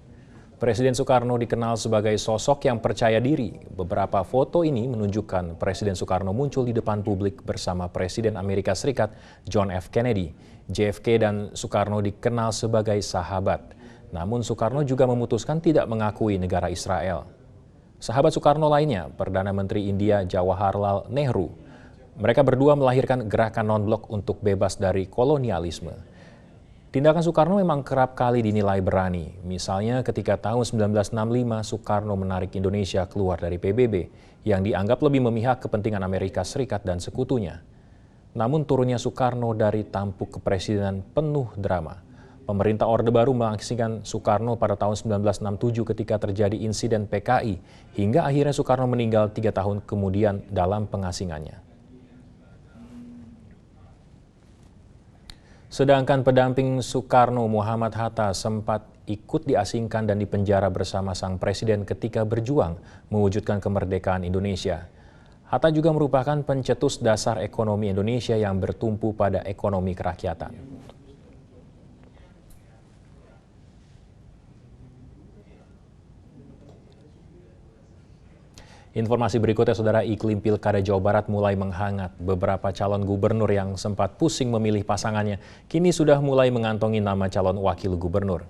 Presiden Soekarno dikenal sebagai sosok yang percaya diri. Beberapa foto ini menunjukkan Presiden Soekarno muncul di depan publik bersama Presiden Amerika Serikat John F. Kennedy. JFK dan Soekarno dikenal sebagai sahabat. Namun Soekarno juga memutuskan tidak mengakui negara Israel. Sahabat Soekarno lainnya, Perdana Menteri India Jawaharlal Nehru. Mereka berdua melahirkan gerakan non-blok untuk bebas dari kolonialisme. Tindakan Soekarno memang kerap kali dinilai berani. Misalnya ketika tahun 1965 Soekarno menarik Indonesia keluar dari PBB yang dianggap lebih memihak kepentingan Amerika Serikat dan sekutunya. Namun turunnya Soekarno dari tampuk kepresidenan penuh drama. Pemerintah Orde Baru mengaksikan Soekarno pada tahun 1967 ketika terjadi insiden PKI hingga akhirnya Soekarno meninggal 3 tahun kemudian dalam pengasingannya. Sedangkan pendamping Soekarno, Muhammad Hatta, sempat ikut diasingkan dan dipenjara bersama sang presiden ketika berjuang mewujudkan kemerdekaan Indonesia. Hatta juga merupakan pencetus dasar ekonomi Indonesia yang bertumpu pada ekonomi kerakyatan. Informasi berikutnya, Saudara, iklim Pilkada Jawa Barat mulai menghangat. Beberapa calon gubernur yang sempat pusing memilih pasangannya, kini sudah mulai mengantongi nama calon wakil gubernur.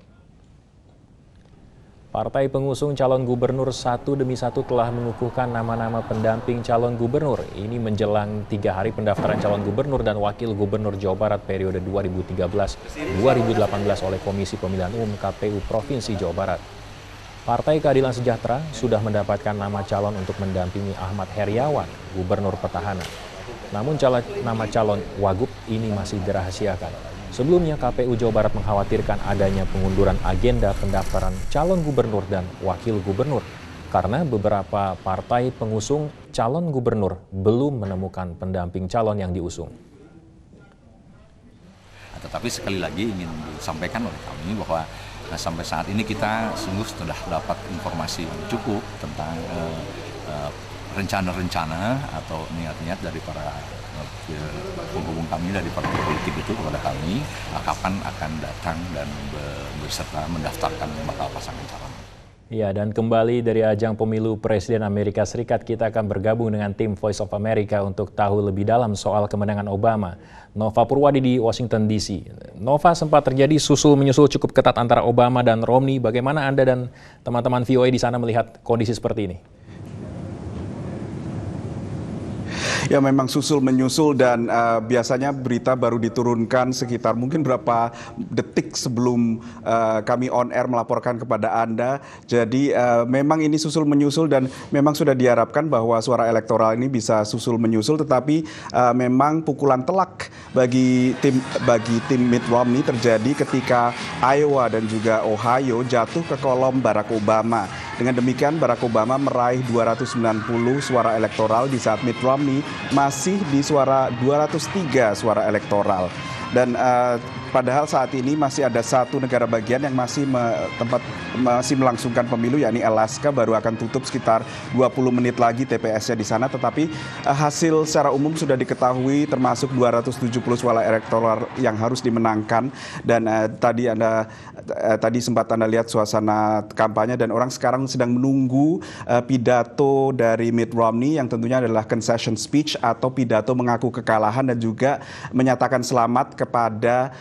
Partai pengusung calon gubernur satu demi satu telah mengukuhkan nama-nama pendamping calon gubernur. Ini menjelang 3 hari pendaftaran calon gubernur dan wakil gubernur Jawa Barat periode 2013-2018 oleh Komisi Pemilihan Umum KPU Provinsi Jawa Barat. Partai Keadilan Sejahtera sudah mendapatkan nama calon untuk mendampingi Ahmad Heriawan, Gubernur Petahana. Namun nama calon wagub ini masih dirahasiakan. Sebelumnya KPU Jawa Barat mengkhawatirkan adanya pengunduran agenda pendaftaran calon gubernur dan wakil gubernur karena beberapa partai pengusung calon gubernur belum menemukan pendamping calon yang diusung. Tetapi sekali lagi ingin disampaikan oleh kami bahwa sampai saat ini kita sungguh sudah dapat informasi yang cukup tentang rencana-rencana atau niat-niat dari para penghubung kami dari partai politik itu kepada kami kapan akan datang dan berserta mendaftarkan bakal pasangan calon. Ya, dan kembali dari ajang pemilu Presiden Amerika Serikat, kita akan bergabung dengan tim Voice of America untuk tahu lebih dalam soal kemenangan Obama. Nova Purwadi di Washington DC. Nova, sempat terjadi susul-menyusul cukup ketat antara Obama dan Romney. Bagaimana Anda dan teman-teman VOA di sana melihat kondisi seperti ini? Ya, memang susul menyusul dan biasanya berita baru diturunkan sekitar mungkin berapa detik sebelum kami on air melaporkan kepada Anda. Jadi memang ini susul menyusul dan memang sudah diharapkan bahwa suara elektoral ini bisa susul menyusul, tetapi memang pukulan telak bagi tim Mitt Romney terjadi ketika Iowa dan juga Ohio jatuh ke kolom Barack Obama. Dengan demikian Barack Obama meraih 290 suara elektoral di saat Mitt Romney masih di 203 suara elektoral. Dan padahal saat ini masih ada satu negara bagian yang masih melangsungkan pemilu, yakni Alaska, baru akan tutup sekitar 20 menit lagi TPS-nya di sana. Tetapi hasil secara umum sudah diketahui, termasuk 270 suara elektoral yang harus dimenangkan. Dan tadi sempat Anda lihat suasana kampanye dan orang sekarang sedang menunggu pidato dari Mitt Romney yang tentunya adalah concession speech atau pidato mengaku kekalahan dan juga menyatakan selamat kepada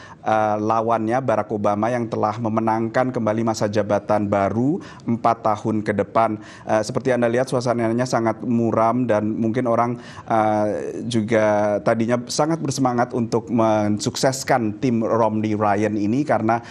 lawannya Barack Obama yang telah memenangkan kembali masa jabatan baru 4 tahun ke depan. Seperti Anda lihat suasananya sangat muram dan mungkin orang juga tadinya sangat bersemangat untuk mensukseskan tim Romney Ryan ini karena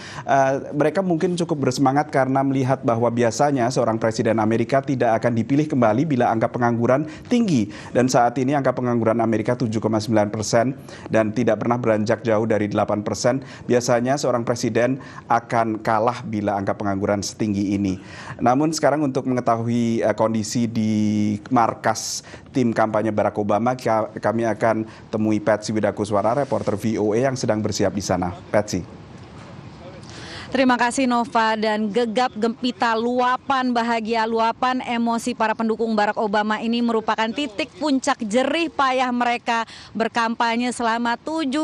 mereka mungkin cukup bersemangat karena melihat bahwa biasanya seorang presiden Amerika tidak akan dipilih kembali bila angka pengangguran tinggi. Dan saat ini angka pengangguran Amerika 7,9% dan tidak pernah beranjak jauh dari 8%. Biasanya seorang presiden akan kalah bila angka pengangguran setinggi ini. Namun sekarang untuk mengetahui kondisi di markas tim kampanye Barack Obama, kami akan temui Patsy Widakuswara, reporter VOA yang sedang bersiap di sana. Patsy. Terima kasih Nova, dan gegap gempita luapan bahagia, luapan emosi para pendukung Barack Obama ini merupakan titik puncak jerih payah mereka berkampanye selama 17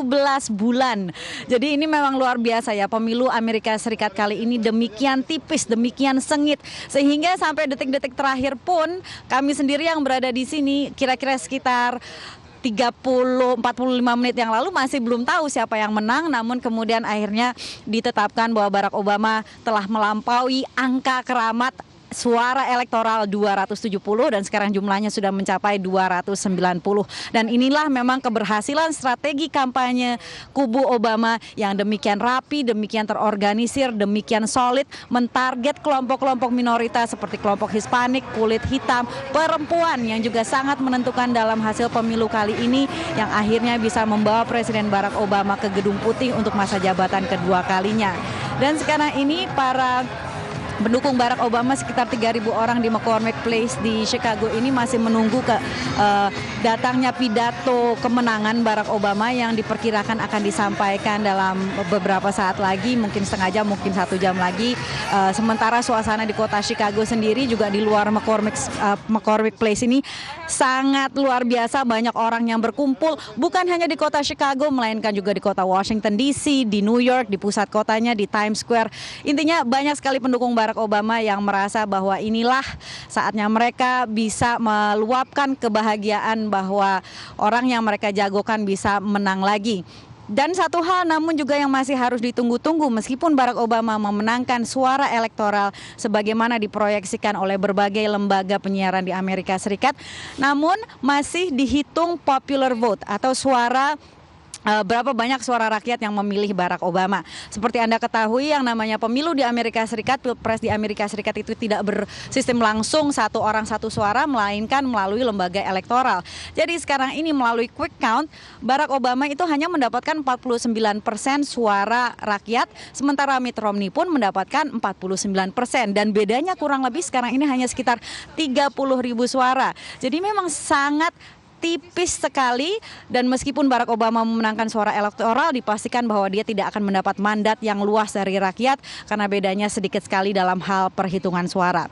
bulan. Jadi ini memang luar biasa ya, pemilu Amerika Serikat kali ini demikian tipis, demikian sengit, sehingga sampai detik-detik terakhir pun kami sendiri yang berada di sini kira-kira sekitar 30-45 menit yang lalu masih belum tahu siapa yang menang, namun kemudian akhirnya ditetapkan bahwa Barack Obama telah melampaui angka keramat suara elektoral 270 dan sekarang jumlahnya sudah mencapai 290. Dan inilah memang keberhasilan strategi kampanye kubu Obama yang demikian rapi, demikian terorganisir, demikian solid, mentarget kelompok-kelompok minoritas seperti kelompok Hispanik, kulit hitam, perempuan yang juga sangat menentukan dalam hasil pemilu kali ini yang akhirnya bisa membawa Presiden Barack Obama ke Gedung Putih untuk masa jabatan kedua kalinya. Dan sekarang ini para pendukung Barack Obama sekitar 3.000 orang di McCormick Place di Chicago ini masih menunggu datangnya pidato kemenangan Barack Obama yang diperkirakan akan disampaikan dalam beberapa saat lagi, mungkin setengah jam, mungkin 1 jam lagi. Sementara suasana di kota Chicago sendiri juga di luar McCormick Place ini sangat luar biasa, banyak orang yang berkumpul bukan hanya di kota Chicago melainkan juga di kota Washington DC, di New York, di pusat kotanya, di Times Square. Intinya banyak sekali pendukung Barack Obama yang merasa bahwa inilah saatnya mereka bisa meluapkan kebahagiaan bahwa orang yang mereka jagokan bisa menang lagi. Dan satu hal namun juga yang masih harus ditunggu-tunggu, meskipun Barack Obama memenangkan suara elektoral sebagaimana diproyeksikan oleh berbagai lembaga penyiaran di Amerika Serikat, namun masih dihitung popular vote atau suara berapa banyak suara rakyat yang memilih Barack Obama. Seperti Anda ketahui, yang namanya pemilu di Amerika Serikat, pilpres di Amerika Serikat itu tidak bersistem langsung satu orang satu suara, melainkan melalui lembaga elektoral. Jadi sekarang ini melalui quick count, Barack Obama itu hanya mendapatkan 49% suara rakyat, sementara Mitt Romney pun mendapatkan 49%. Dan bedanya kurang lebih sekarang ini hanya sekitar 30.000 suara. Jadi memang sangat tipis sekali, dan meskipun Barack Obama memenangkan suara elektoral, dipastikan bahwa dia tidak akan mendapat mandat yang luas dari rakyat karena bedanya sedikit sekali dalam hal perhitungan suara.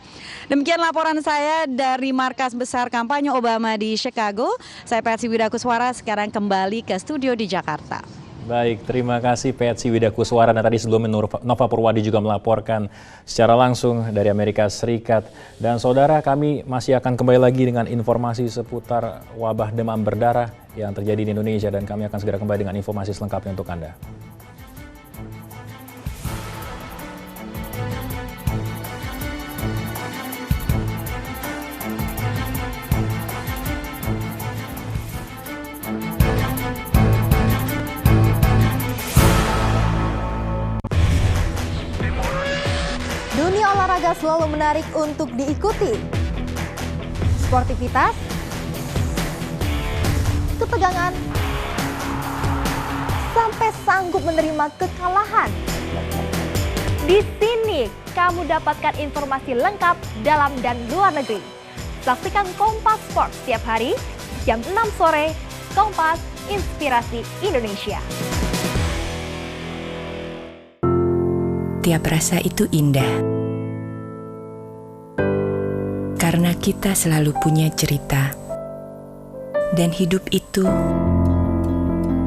Demikian laporan saya dari markas besar kampanye Obama di Chicago. Saya Patsy Widakuswara, sekarang kembali ke studio di Jakarta. Baik, terima kasih Patsy Widakuswara. Nah, tadi sebelumnya Nova Purwadi juga melaporkan secara langsung dari Amerika Serikat. Dan saudara, kami masih akan kembali lagi dengan informasi seputar wabah demam berdarah yang terjadi di Indonesia, dan kami akan segera kembali dengan informasi selengkapnya untuk Anda. Dunia olahraga selalu menarik untuk diikuti. Sportivitas, ketegangan, sampai sanggup menerima kekalahan. Di sini kamu dapatkan informasi lengkap dalam dan luar negeri. Saksikan Kompas Sport setiap hari jam 6 sore. Kompas, Inspirasi Indonesia. Tiap rasa itu indah, karena kita selalu punya cerita, dan hidup itu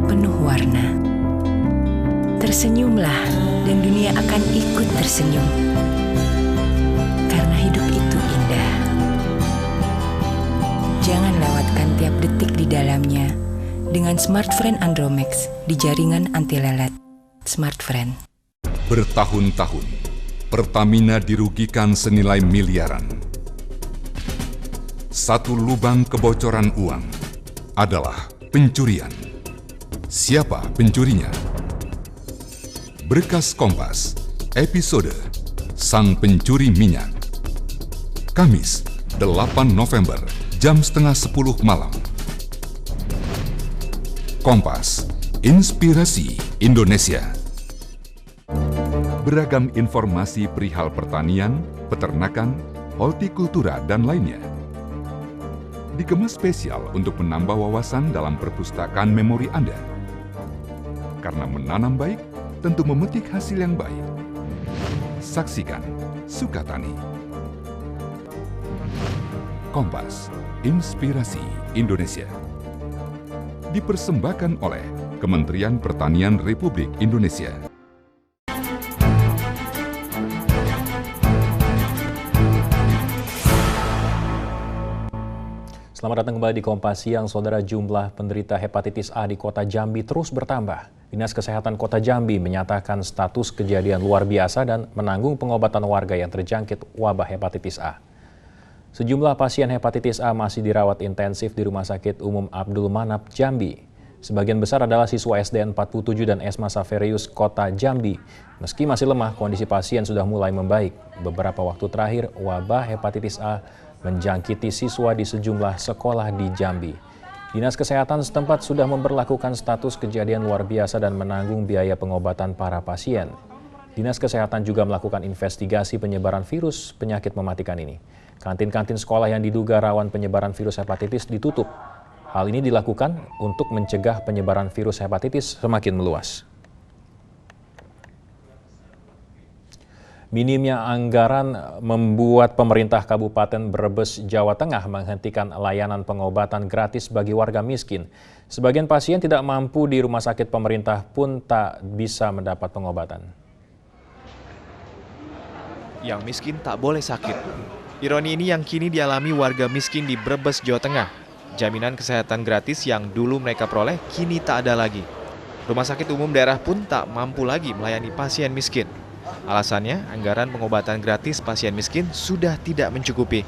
penuh warna. Tersenyumlah, dan dunia akan ikut tersenyum, karena hidup itu indah. Jangan lewatkan tiap detik di dalamnya dengan Smartfriend Andromax di jaringan anti lelet. Smartfriend. Bertahun-tahun, Pertamina dirugikan senilai miliaran. Satu lubang kebocoran uang adalah pencurian. Siapa pencurinya? Berkas Kompas, episode Sang Pencuri Minyak. Kamis, 8 November, jam 9:30 malam. Kompas, Inspirasi Indonesia. Beragam informasi perihal pertanian, peternakan, hortikultura, dan lainnya. Dikemas spesial untuk menambah wawasan dalam perpustakaan memori Anda. Karena menanam baik, tentu memetik hasil yang baik. Saksikan Sukatani. Kompas, Inspirasi Indonesia. Dipersembahkan oleh Kementerian Pertanian Republik Indonesia. Selamat datang kembali di Kompas Siang, saudara. Jumlah penderita hepatitis A di Kota Jambi terus bertambah. Dinas Kesehatan Kota Jambi menyatakan status kejadian luar biasa dan menanggung pengobatan warga yang terjangkit wabah hepatitis A. Sejumlah pasien hepatitis A masih dirawat intensif di Rumah Sakit Umum Abdul Manap, Jambi. Sebagian besar adalah siswa SDN 47 dan Esma Saverius Kota Jambi. Meski masih lemah, kondisi pasien sudah mulai membaik. Beberapa waktu terakhir, wabah hepatitis A menjangkiti siswa di sejumlah sekolah di Jambi. Dinas Kesehatan setempat sudah memberlakukan status kejadian luar biasa dan menanggung biaya pengobatan para pasien. Dinas Kesehatan juga melakukan investigasi penyebaran virus penyakit mematikan ini. Kantin-kantin sekolah yang diduga rawan penyebaran virus hepatitis ditutup. Hal ini dilakukan untuk mencegah penyebaran virus hepatitis semakin meluas. Minimnya anggaran membuat pemerintah Kabupaten Brebes, Jawa Tengah menghentikan layanan pengobatan gratis bagi warga miskin. Sebagian pasien tidak mampu di rumah sakit pemerintah pun tak bisa mendapat pengobatan. Yang miskin tak boleh sakit. Ironi ini yang kini dialami warga miskin di Brebes, Jawa Tengah. Jaminan kesehatan gratis yang dulu mereka peroleh kini tak ada lagi. Rumah sakit umum daerah pun tak mampu lagi melayani pasien miskin. Alasannya, anggaran pengobatan gratis pasien miskin sudah tidak mencukupi.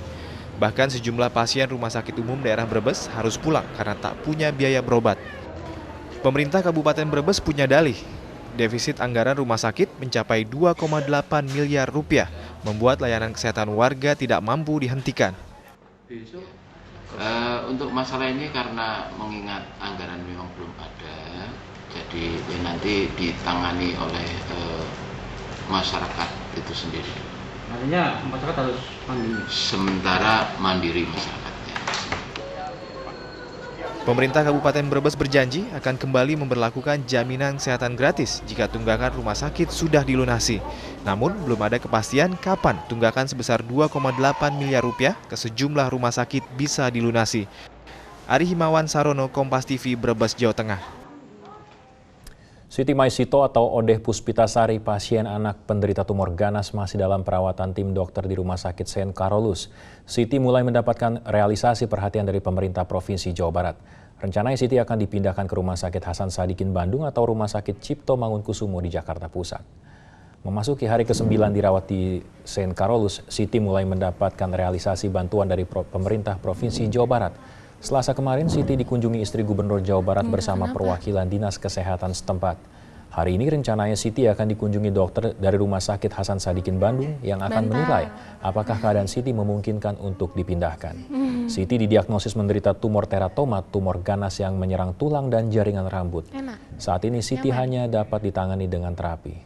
Bahkan sejumlah pasien rumah sakit umum daerah Brebes harus pulang karena tak punya biaya berobat. Pemerintah Kabupaten Brebes punya dalih. Defisit anggaran rumah sakit mencapai 2,8 miliar rupiah, membuat layanan kesehatan warga tidak mampu dihentikan. Untuk masalah ini karena mengingat anggaran memang belum ada, jadi nanti ditangani oleh masyarakat itu sendiri. Artinya masyarakat harus mandiri? Sementara mandiri masyarakatnya. Pemerintah Kabupaten Brebes berjanji akan kembali memberlakukan jaminan kesehatan gratis jika tunggakan rumah sakit sudah dilunasi. Namun, belum ada kepastian kapan tunggakan sebesar 2,8 miliar rupiah ke sejumlah rumah sakit bisa dilunasi. Ari Himawan Sarono, Kompas TV, Brebes, Jawa Tengah. Siti Maisito atau Odeh Puspitasari, pasien anak penderita tumor ganas masih dalam perawatan tim dokter di Rumah Sakit St. Carolus. Siti mulai mendapatkan realisasi perhatian dari pemerintah Provinsi Jawa Barat. Rencananya Siti akan dipindahkan ke Rumah Sakit Hasan Sadikin Bandung atau Rumah Sakit Cipto Mangunkusumo di Jakarta Pusat. Memasuki hari ke-9 dirawat di St. Carolus, Siti mulai mendapatkan realisasi bantuan dari pemerintah Provinsi Jawa Barat. Selasa kemarin, Siti dikunjungi istri Gubernur Jawa Barat bersama perwakilan Dinas Kesehatan setempat. Hari ini rencananya Siti akan dikunjungi dokter dari Rumah Sakit Hasan Sadikin Bandung yang akan menilai apakah keadaan Siti memungkinkan untuk dipindahkan. Siti didiagnosis menderita tumor teratoma, tumor ganas yang menyerang tulang dan jaringan rambut. Saat ini Siti hanya dapat ditangani dengan terapi.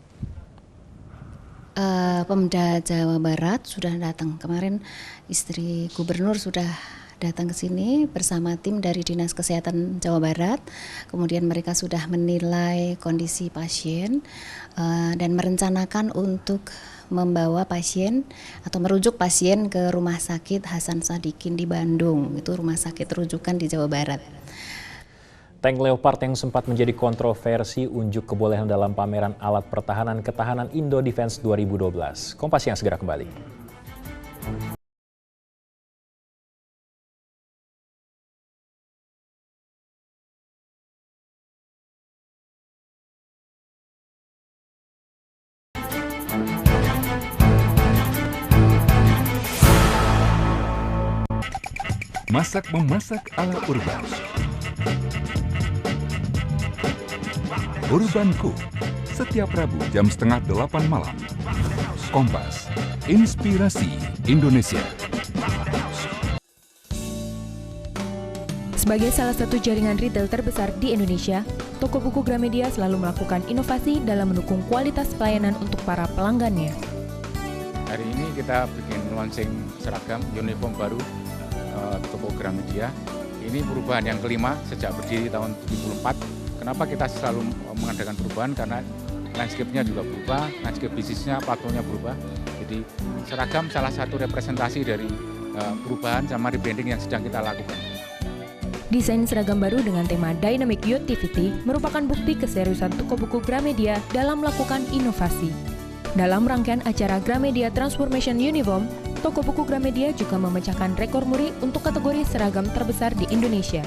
Pemda Jawa Barat sudah datang. Kemarin istri Gubernur sudah datang ke sini bersama tim dari Dinas Kesehatan Jawa Barat. Kemudian mereka sudah menilai kondisi pasien dan merencanakan untuk membawa pasien atau merujuk pasien ke Rumah Sakit Hasan Sadikin di Bandung. Itu rumah sakit rujukan di Jawa Barat. Tank Leopard yang sempat menjadi kontroversi unjuk kebolehan dalam pameran alat pertahanan ketahanan Indo Defense 2012. Kompas yang segera kembali. Masak-memasak ala urban. Urbanku, setiap Rabu jam 7:30 malam. Kompas, Inspirasi Indonesia. Sebagai salah satu jaringan retail terbesar di Indonesia, toko buku Gramedia selalu melakukan inovasi dalam mendukung kualitas pelayanan untuk para pelanggannya. Hari ini kita bikin launching seragam uniform baru toko Gramedia. Ini perubahan yang kelima sejak berdiri tahun 74. Kenapa kita selalu mengadakan perubahan? Karena landscape-nya juga berubah, landscape bisnisnya, platformnya berubah. Jadi seragam salah satu representasi dari perubahan sama rebranding yang sedang kita lakukan. Desain seragam baru dengan tema Dynamic Youthivity merupakan bukti keseriusan toko buku Gramedia dalam melakukan inovasi. Dalam rangkaian acara Gramedia Transformation Uniform, toko buku Gramedia juga memecahkan rekor muri untuk kategori seragam terbesar di Indonesia.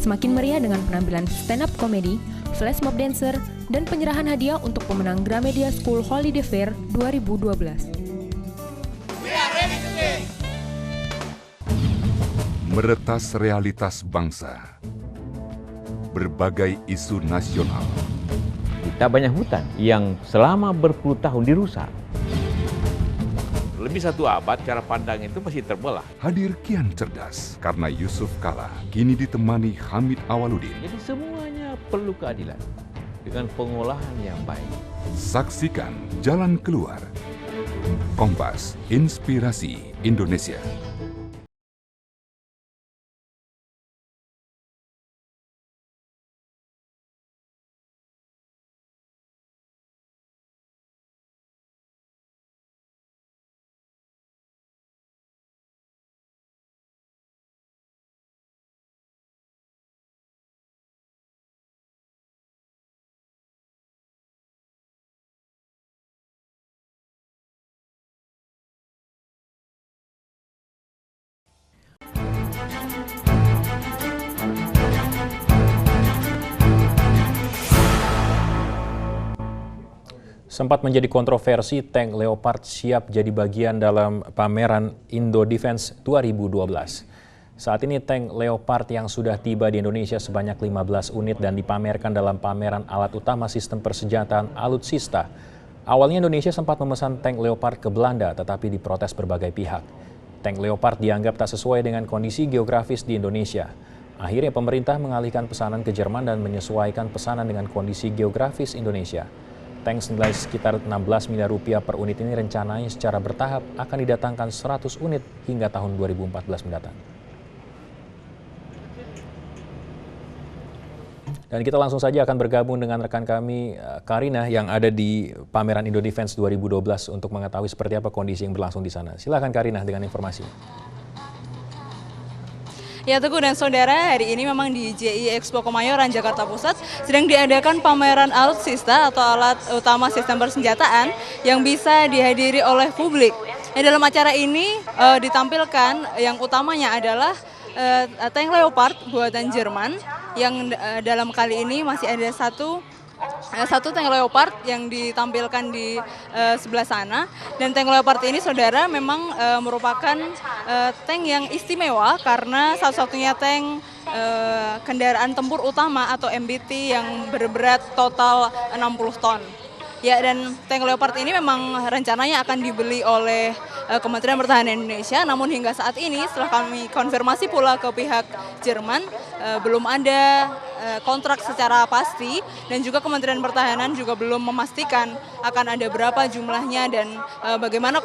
Semakin meriah dengan penampilan stand-up comedy, flash mob dancer, dan penyerahan hadiah untuk pemenang Gramedia School Holiday Fair 2012. Meretas realitas bangsa. Berbagai isu nasional. Kita banyak hutan yang selama berpuluh tahun dirusak. Lebih 1 abad cara pandang itu masih terbelah. Hadir kian cerdas karena Yusuf Kala kini ditemani Hamid Awaludin. Jadi semuanya perlu keadilan dengan pengolahan yang baik. Saksikan jalan keluar. Kompas, Inspirasi Indonesia. Sempat menjadi kontroversi, tank Leopard siap jadi bagian dalam pameran Indo Defense 2012. Saat ini tank Leopard yang sudah tiba di Indonesia sebanyak 15 unit dan dipamerkan dalam pameran alat utama sistem persenjataan Alutsista. Awalnya Indonesia sempat memesan tank Leopard ke Belanda tetapi diprotes berbagai pihak. Tank Leopard dianggap tak sesuai dengan kondisi geografis di Indonesia. Akhirnya pemerintah mengalihkan pesanan ke Jerman dan menyesuaikan pesanan dengan kondisi geografis Indonesia. Tank senilai sekitar 16 miliar rupiah per unit ini rencananya secara bertahap akan didatangkan 100 unit hingga tahun 2014 mendatang. Dan kita langsung saja akan bergabung dengan rekan kami Karina yang ada di pameran Indo Defense 2012 untuk mengetahui seperti apa kondisi yang berlangsung di sana. Silakan Karina dengan informasi. Ya Teguh dan Saudara, hari ini memang di JI Expo Kemayoran, Jakarta Pusat sedang diadakan pameran alutsista atau alat utama sistem persenjataan yang bisa dihadiri oleh publik. Dalam acara ini ditampilkan yang utamanya adalah tank Leopard buatan Jerman yang dalam kali ini masih ada satu tank Leopard yang ditampilkan di sebelah sana. Dan tank Leopard ini saudara memang merupakan tank yang istimewa karena satu-satunya tank kendaraan tempur utama atau MBT yang berberat total 60 ton. Ya, dan tank Leopard ini memang rencananya akan dibeli oleh Kementerian Pertahanan Indonesia, namun hingga saat ini setelah kami konfirmasi pula ke pihak Jerman, belum ada kontrak secara pasti dan juga Kementerian Pertahanan juga belum memastikan akan ada berapa jumlahnya dan bagaimana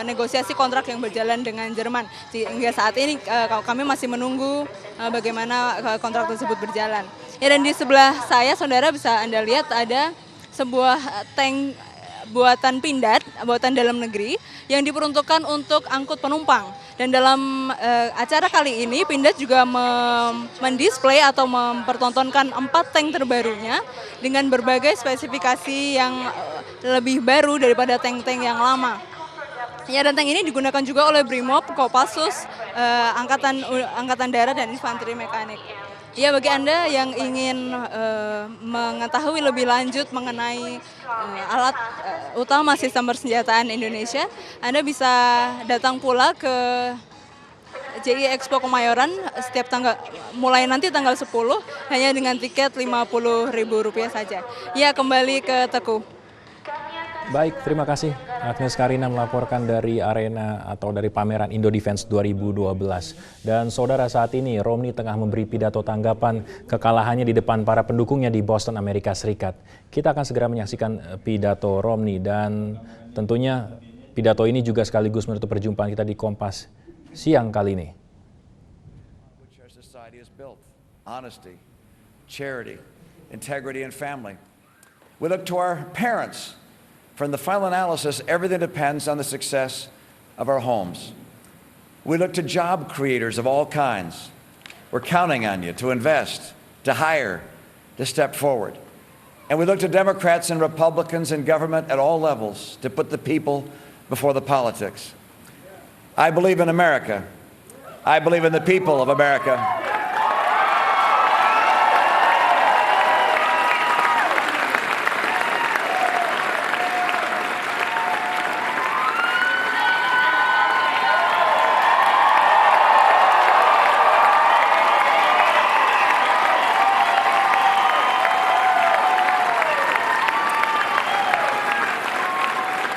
negosiasi kontrak yang berjalan dengan Jerman. Hingga saat ini kami masih menunggu bagaimana kontrak tersebut berjalan. Ya, dan di sebelah saya saudara bisa Anda lihat ada sebuah tank buatan Pindad, buatan dalam negeri yang diperuntukkan untuk angkut penumpang. Dan dalam acara kali ini Pindad juga mendisplay atau mempertontonkan 4 tank terbarunya dengan berbagai spesifikasi yang lebih baru daripada tank-tank yang lama. Ya, dan tank ini digunakan juga oleh Brimob, Kopassus, Angkatan Darat dan Infanteri Mekanik. Ya, bagi Anda yang ingin mengetahui lebih lanjut mengenai alat utama sistem persenjataan Indonesia, Anda bisa datang pula ke JI Expo Kemayoran mulai nanti tanggal 10 hanya dengan tiket Rp50.000 saja. Ya, kembali ke Teguh. Baik, terima kasih Agnes Karina melaporkan dari arena atau dari pameran Indo Defense 2012. Dan saudara, saat ini Romney tengah memberi pidato tanggapan kekalahannya di depan para pendukungnya di Boston, Amerika Serikat. Kita akan segera menyaksikan pidato Romney dan tentunya pidato ini juga sekaligus menutup perjumpaan kita di Kompas siang kali ini. Honesty, charity, integrity, and family. We look to our parents. From the final analysis, everything depends on the success of our homes. We look to job creators of all kinds. We're counting on you to invest, to hire, to step forward. And we look to Democrats and Republicans in government at all levels to put the people before the politics. I believe in America. I believe in the people of America.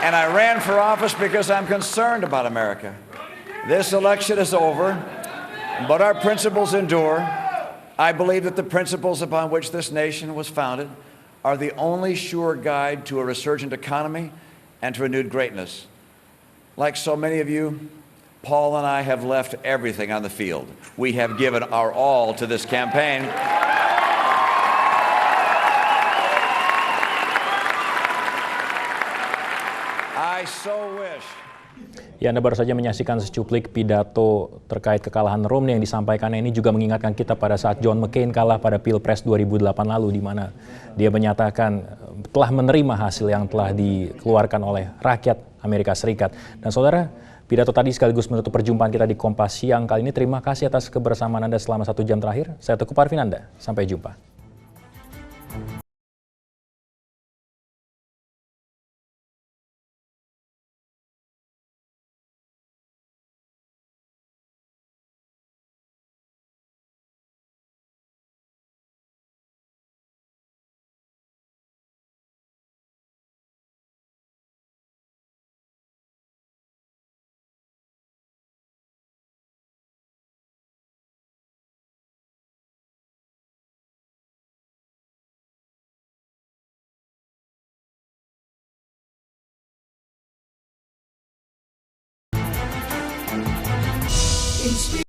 And I ran for office because I'm concerned about America. This election is over, but our principles endure. I believe that the principles upon which this nation was founded are the only sure guide to a resurgent economy and to renewed greatness. Like so many of you, Paul and I have left everything on the field. We have given our all to this campaign. I so wish. Ya, Anda baru saja menyaksikan secuplik pidato terkait kekalahan Romney yang disampaikannya. Ini juga mengingatkan kita pada saat John McCain kalah pada Pilpres 2008 lalu, di mana dia menyatakan telah menerima hasil yang telah dikeluarkan oleh rakyat Amerika Serikat. Dan saudara, pidato tadi sekaligus menutup perjumpaan kita di Kompas siang kali ini. Terima kasih atas kebersamaan Anda selama 1 jam terakhir. Saya Teguh Parvinanda, sampai jumpa. inspirasi.